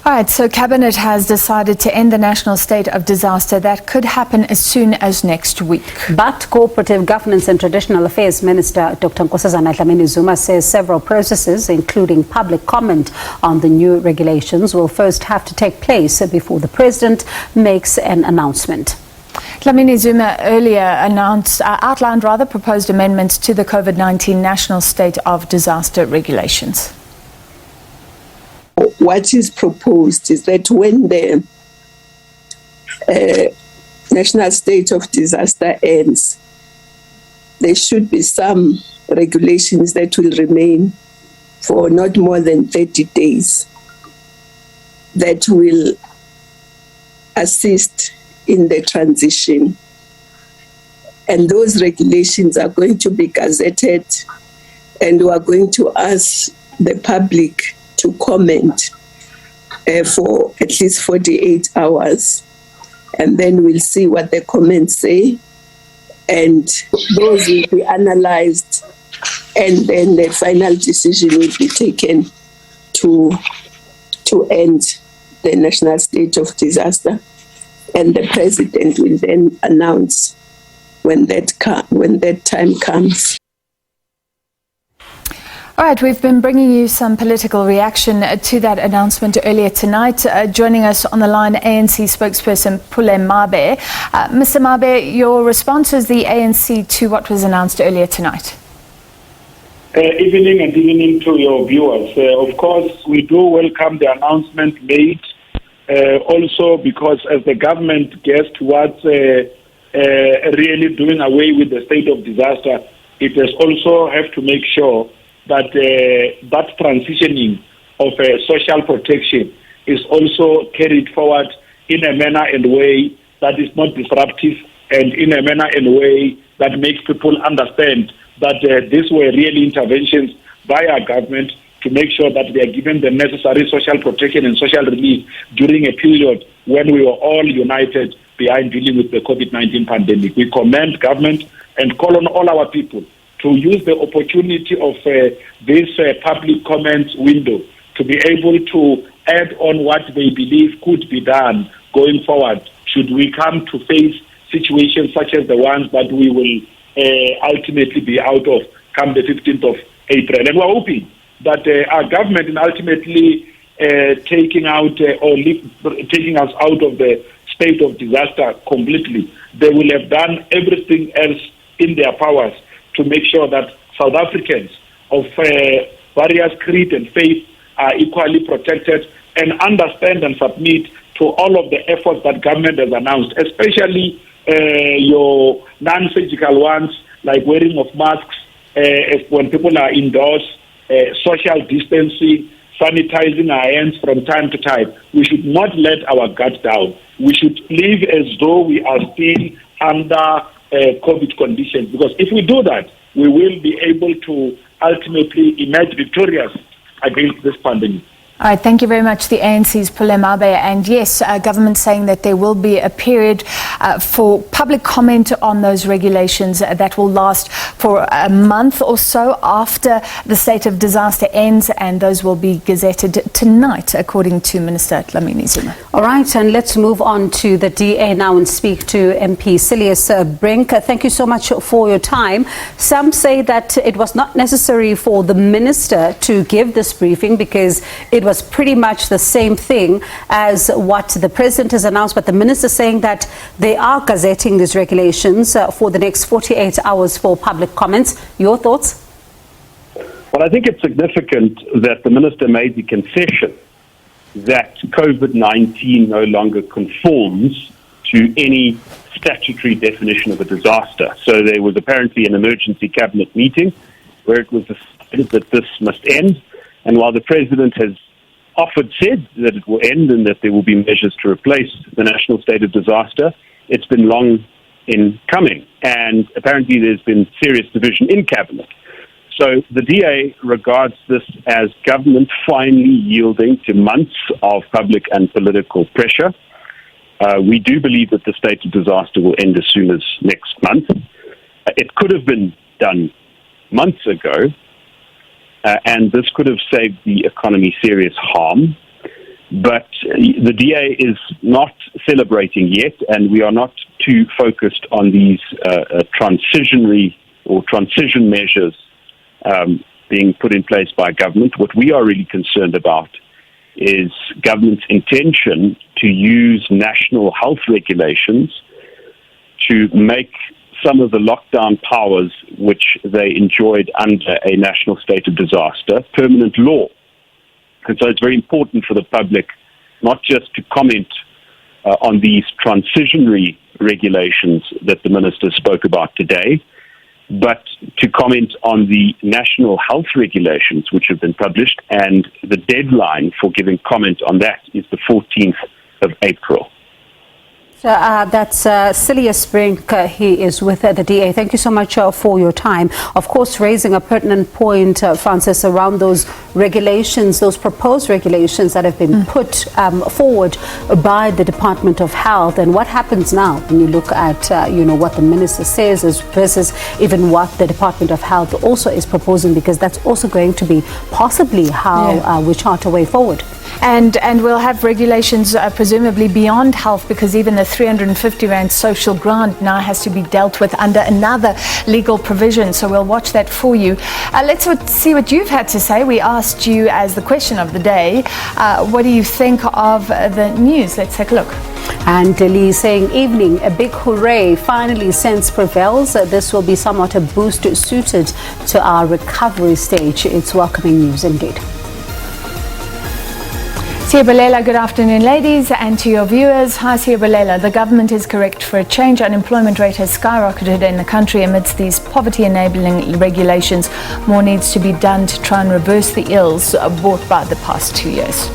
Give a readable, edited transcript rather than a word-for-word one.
All right, so Cabinet has decided to end the national state of disaster. That could happen as soon as next week. But Cooperative Governance and Traditional Affairs Minister Dr. Nkosazana Dlamini-Zuma says several processes, including public comment on the new regulations, will first have to take place before the President makes an announcement. Dlamini-Zuma earlier outlined proposed amendments to the COVID-19 national state of disaster regulations. What is proposed is that when the national state of disaster ends, there should be some regulations that will remain for not more than 30 days that will assist in the transition. And those regulations are going to be gazetted, and we are going to ask the public to comment for at least 48 hours. And then we'll see what the comments say. And those will be analyzed. And then the final decision will be taken to end the national state of disaster. And the President will then announce when that time comes. All right, we've been bringing you some political reaction to that announcement earlier tonight. Joining us on the line, ANC spokesperson Pule Mabe. Mr. Mabe, your response as the ANC to what was announced earlier tonight? Evening and evening to your viewers. Of course, we do welcome the announcement made, also because as the government gets towards really doing away with the state of disaster, it has also have to make sure that that transitioning of social protection is also carried forward in a manner and way that is not disruptive, and in a manner and way that makes people understand that these were really interventions by our government to make sure that they are given the necessary social protection and social relief during a period when we were all united behind dealing with the COVID-19 pandemic. We commend government and call on all our people to use the opportunity of this public comments window to be able to add on what they believe could be done going forward should we come to face situations such as the ones that we will ultimately be out of come the 15th of April. And we're hoping that our government in ultimately taking us out of the state of disaster completely, they will have done everything else in their powers to make sure that South Africans of various creed and faith are equally protected and understand and submit to all of the efforts that government has announced, especially your non-surgical ones like wearing of masks when people are indoors, social distancing, sanitizing our hands from time to time. We should not let our guard down. We should live as though we are still under COVID conditions, because if we do that, we will be able to ultimately emerge victorious against this pandemic. All right, thank you very much, the ANC's Pule Mabe. And yes, government saying that there will be a period for public comment on those regulations that will last for a month or so after the state of disaster ends, and those will be gazetted tonight, according to Minister Dlamini-Zuma. All right, and let's move on to the DA now and speak to MP Silius Brink. Thank you so much for your time. Some say that it was not necessary for the minister to give this briefing because it was pretty much the same thing as what the president has announced, but the minister saying that they are gazetting these regulations for the next 48 hours for public comments. Your thoughts? Well, I think it's significant that the minister made the concession that COVID-19 no longer conforms to any statutory definition of a disaster. So there was apparently an emergency cabinet meeting where it was decided that this must end, and while the president has said that it will end and that there will be measures to replace the national state of disaster, it's been long in coming. And apparently there's been serious division in cabinet. So the DA regards this as government finally yielding to months of public and political pressure. We do believe that the state of disaster will end as soon as next month. It could have been done months ago, and this could have saved the economy serious harm. But the DA is not celebrating yet, and we are not too focused on these transition measures being put in place by government. What we are really concerned about is government's intention to use national health regulations to make some of the lockdown powers which they enjoyed under a national state of disaster permanent law. And so it's very important for the public not just to comment on these transitionary regulations that the minister spoke about today, but to comment on the national health regulations which have been published, and the deadline for giving comment on that is the 14th of April. So that's Silas Brink. He is with the DA. Thank you so much for your time. Of course, raising a pertinent point, Francis, around those regulations, those proposed regulations that have been put forward by the Department of Health. And what happens now when you look at, what the minister says versus even what the Department of Health also is proposing, because that's also going to be possibly how we chart a way forward. And we'll have regulations presumably beyond health, because even the 350 Rand social grant now has to be dealt with under another legal provision. So we'll watch that for you. Let's see what you've had to say. We asked you as the question of the day, what do you think of the news? Let's take a look. And Lee saying, evening, a big hooray, finally sense prevails. This will be somewhat a boost suited to our recovery stage. It's welcoming news indeed. Siyabulela, good afternoon, ladies, and to your viewers. Hi, Siyabulela. The government is correct for a change. Unemployment rate has skyrocketed in the country amidst these poverty-enabling regulations. More needs to be done to try and reverse the ills brought by the past 2 years.